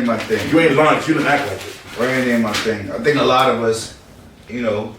my thing. You ain't lying, you didn't act like it. Brand ain't my thing. I think a lot of us, you know,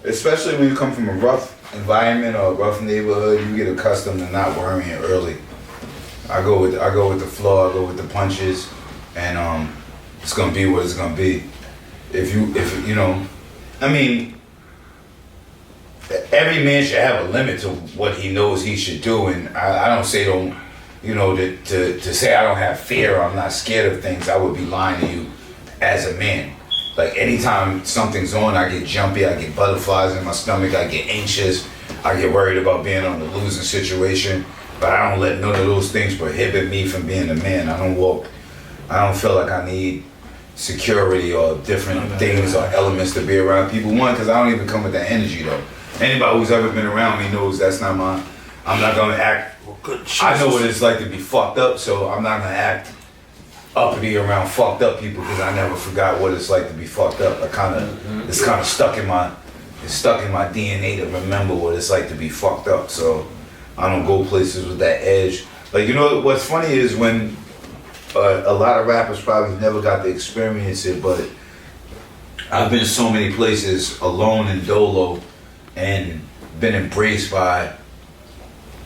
especially when you come from a rough environment or a rough neighborhood, you get accustomed to not worrying early. I go with the flow, I go with the punches, and it's gonna be what it's gonna be. If you know, I mean, every man should have a limit to what he knows he should do, and I don't say don't, you know, to say I don't have fear or I'm not scared of things, I would be lying to you as a man. Like anytime something's on, I get jumpy, I get butterflies in my stomach, I get anxious, I get worried about being on the losing situation, but I don't let none of those things prohibit me from being a man. I don't feel like I need security or different things or elements to be around people. One, because I don't even come with that energy though. Anybody who's ever been around me knows that's not I'm not gonna act, I know what it's like to be fucked up, so I'm not gonna act uppity around fucked up people because I never forgot what it's like to be fucked up. It's kind of stuck in my DNA to remember what it's like to be fucked up. So I don't go places with that edge. Like, you know what's funny is when a lot of rappers probably never got to experience it, but I've been so many places alone and dolo and been embraced by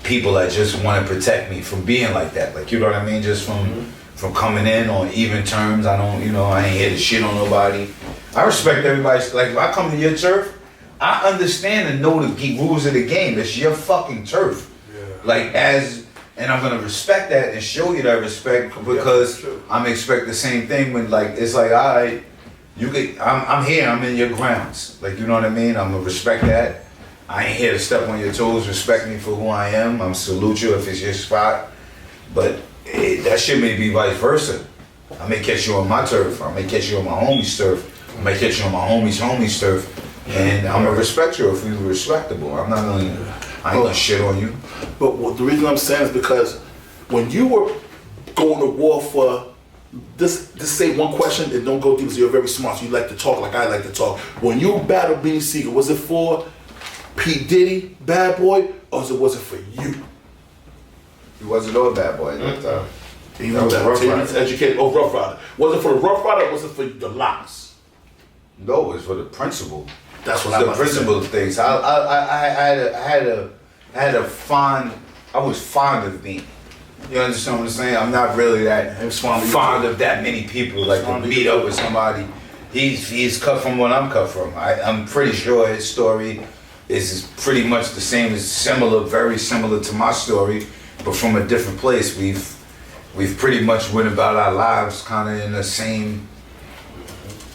people that just want to protect me from being like that. Like, you know what I mean? Just from coming in on even terms. I don't, you know, I ain't here to shit on nobody. I respect everybody. Like, if I come to your turf, I understand and know the rules of the game. It's your fucking turf. Yeah. Like, and I'm gonna respect that and show you that respect because I'm expect the same thing when, like, it's like, all right, I'm here, I'm in your grounds. Like, you know what I mean? I'm gonna respect that. I ain't here to step on your toes. Respect me for who I am. I'm salute you if it's your spot. But that shit may be vice versa. I may catch you on my turf. I may catch you on my homie's turf. I may catch you on my homie's turf. And I'm gonna respect you if we were respectable. I ain't gonna shit on you. But the reason I'm saying is because when you were going to war for just say one question and don't go deep because you're very smart. So you like to talk like I like to talk. When you battled Beanie Sigel, was it for P. Diddy, Bad Boy, or was it for you? He wasn't all Bad Boy at that time. He was Rough Rider. Educated. Oh, Rough Rider. Was it for the Rough Rider or was it for the Locks? No, it was for the principle. That's what the principle of things. I was fond of Beanie. You understand what I'm saying? I'm not really that fond of that many people. Like to meet up with somebody. He's cut from what I'm cut from. I'm pretty sure his story is pretty much the same, very similar to my story, but from a different place. We've pretty much went about our lives kind of in the same,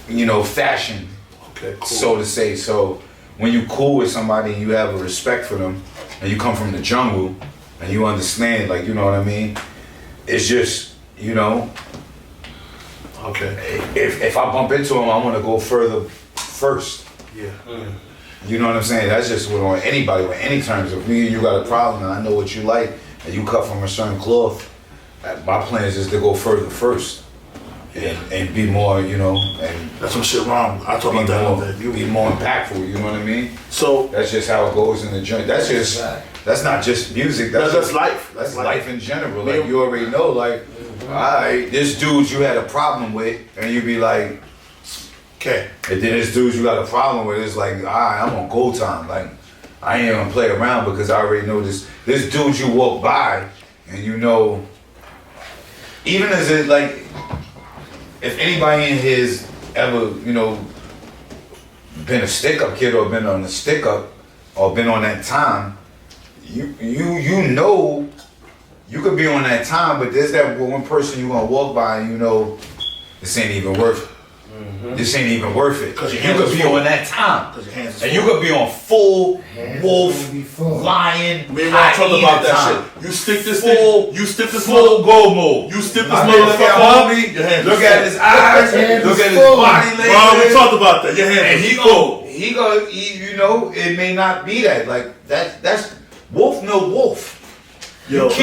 you know, fashion. Okay, cool. So to say. So when you cool with somebody and you have a respect for them, and you come from the jungle, and you understand, like, you know what I mean? It's just, you know. Okay. If I bump into him, I want to go further first. Yeah. You know what I'm saying? That's just on anybody with any terms. If me and you got a problem and I know what you like and you cut from a certain cloth, my plan is just to go further first and be more, you know. And that's some shit wrong. I talk about that. You be more impactful. You know what I mean? So that's just how it goes in the joint. That's not just music. That's life. That's life in general. Like you already know. Like, all right, this dude you had a problem with, and you be like. Okay. And then this dude you got a problem with, it's like, all right, I'm on go time. Like, I ain't gonna play around because I already know this dude you walk by and you know, even as it like, if anybody in his ever, you know, been a stick-up kid or been on the stick-up or been on that time, you know, you could be on that time, but there's that one person you gonna walk by and you know, this ain't even worth it. This ain't even worth it. Cause you could be on that time. And you could be on full wolf, lion. We ain't gonna talk about that shit. You stick this full go mode. You stick this motherfucker on. Look at his eyes. Look at his body language. Bro, we talked about that. Your hands. And you know, it may not be that. Like that's wolf no wolf. Yo, you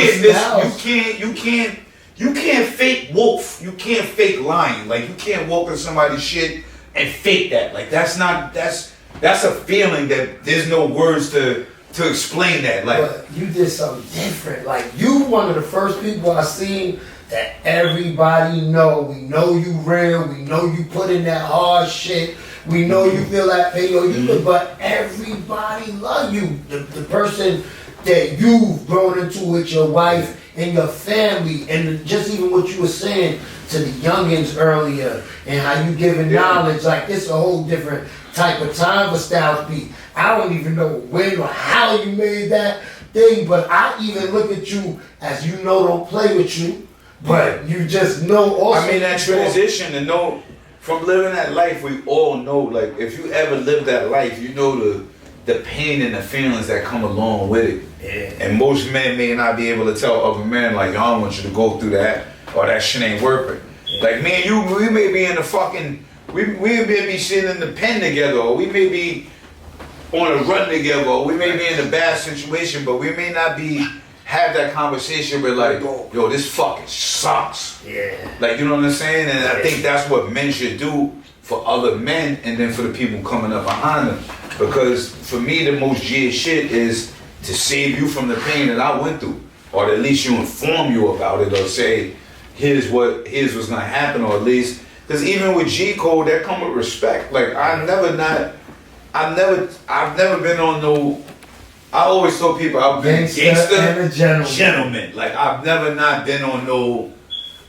can't fake wolf. You can't fake lion. Like you can't walk in somebody's shit and fake that. Like that's a feeling that there's no words to explain that. Like but you did something different. Like you one of the first people I seen that everybody know. We know you real. We know you put in that hard shit. We know you feel that pain. But everybody love you. The person that you've grown into with your wife and your family, and just even what you were saying to the youngins earlier, and how you giving knowledge, like it's a whole different type of time for Styles P. I don't even know when or how you made that thing, but I even look at you as don't play with you, but you just know also. I mean, that transition to know, from living that life, we all know, like, if you ever live that life, you know the pain and the feelings that come along with it. Yeah. And most men may not be able to tell other men, like, yo, I don't want you to go through that, or that shit ain't working. Yeah. Like, me and you, we may be in the fucking, we may be sitting in the pen together, or we may be on a run together, or we may be in a bad situation, but we may not be have that conversation with, like, yo, this fucking sucks. Yeah. Like, you know what I'm saying? And I think that's what men should do for other men, and then for the people coming up behind them. Because for me, the most G shit is to save you from the pain that I went through, or at least you inform you about it, or say, here's what's gonna happen, or at least, because even with G Code, that come with respect. Like, I've never been on no. I always tell people I've been gangster and a gentleman. Like, I've never not been on no.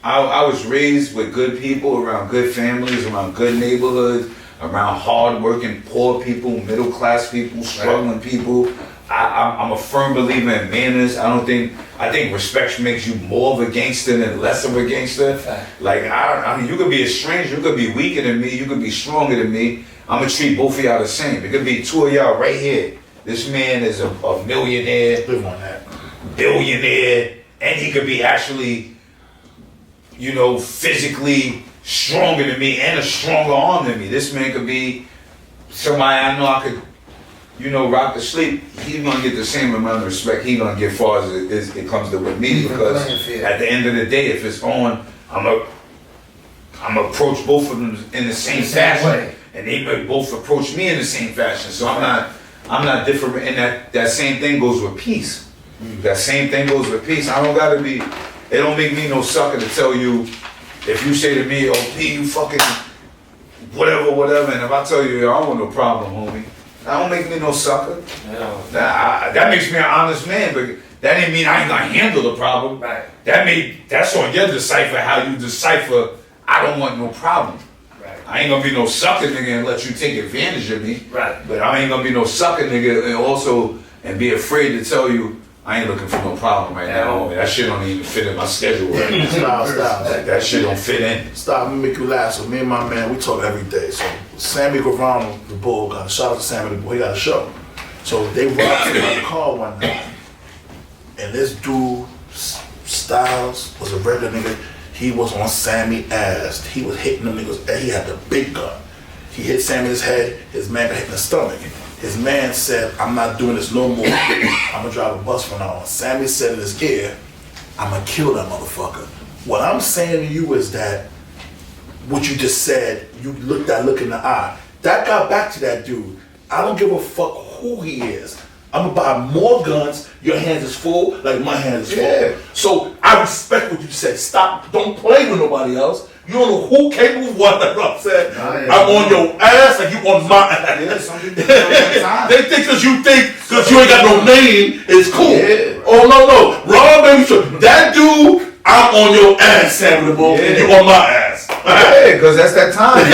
I was raised with good people, around good families, around good neighborhoods, around hard-working poor people, middle-class people, struggling people. I'm a firm believer in manners. I think respect makes you more of a gangster than less of a gangster. Like, I mean, you could be a stranger, you could be weaker than me, you could be stronger than me. I'm gonna treat both of y'all the same. It could be two of y'all right here. This man is a millionaire, billionaire, and he could be actually, physically stronger than me and a stronger arm than me. This man could be somebody I know I could, rock to sleep. He's gonna get the same amount of respect he gonna get far as it comes to with me, because at the end of the day, if it's on, I'm approach both of them in the same fashion, and they may both approach me in the same fashion. So I'm not different, and that same thing goes with peace. That same thing goes with peace. I don't gotta be. It don't make me no sucker to tell you. If you say to me, "Oh, P, you fucking whatever," and if I tell you, I don't want no problem, homie, that don't make me no sucker. No. That makes me an honest man, but that ain't mean I ain't gonna handle the problem. Right. That's on your decipher, how you decipher. I don't want no problem. Right. I ain't gonna be no sucker nigga and let you take advantage of me. Right. But I ain't gonna be no sucker nigga and be afraid to tell you I ain't looking for no problem right now, homie. That shit don't even fit in my schedule right now. Stop. That shit don't fit in. Stop, let me make you laugh. So me and my man, we talk every day. So Sammy Guevara, the bull, shout out to Sammy the bull, he got a show. So they robbed him in the car one night. And this dude, Styles, was a regular nigga. He was on Sammy's ass. He was hitting them niggas, and he had the big gun. He hit Sammy in his head, his man got hit in the stomach. His man said, I'm not doing this no more. I'm gonna drive a bus from now on. Sammy said in his ear, I'm gonna kill that motherfucker. What I'm saying to you is that what you just said, you looked that look in the eye. That got back to that dude. I don't give a fuck who he is. I'm gonna buy more guns. Your hands is full, like my hands is full. So I respect what you said. Stop, don't play with nobody else. You don't know who capable of what, like Rob said. I'm on your ass like you on my ass. Yeah, some people They think because you ain't got no name, it's cool. Yeah. Oh no. Rob, baby, so that dude, I'm on your ass, Sam the Bull, and you on my ass. Yeah, because that's that time.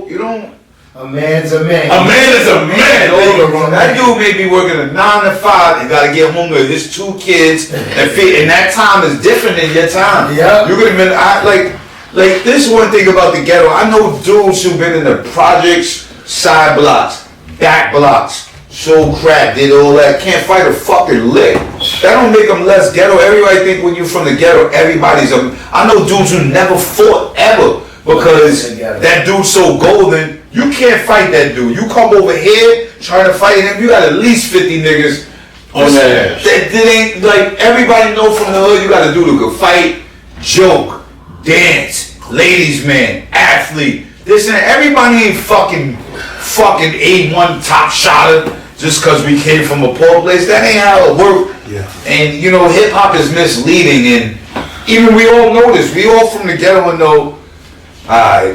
You don't. A man's a man. A man is a man. That dude may be working a 9 to 5 and gotta get home with his 2 kids and that time is different than your time. Yeah. You could have been like this is one thing about the ghetto. I know dudes who've been in the projects, side blocks, back blocks, sold crack, did all that, can't fight a fucking lick. That don't make them less ghetto. Everybody think when you're from the ghetto, everybody's I know dudes who never fought ever because that dude's so golden. You can't fight that dude. You come over here trying to fight him, you got at least 50 niggas on that. That ain't like everybody know from the hood. You got to do the good fight, joke, dance, ladies man, athlete. This and everybody ain't fucking A1 top shotter just because we came from a poor place. That ain't how it work. Yeah. And hip hop is misleading, and even we all know this. We all from the ghetto and know, alright,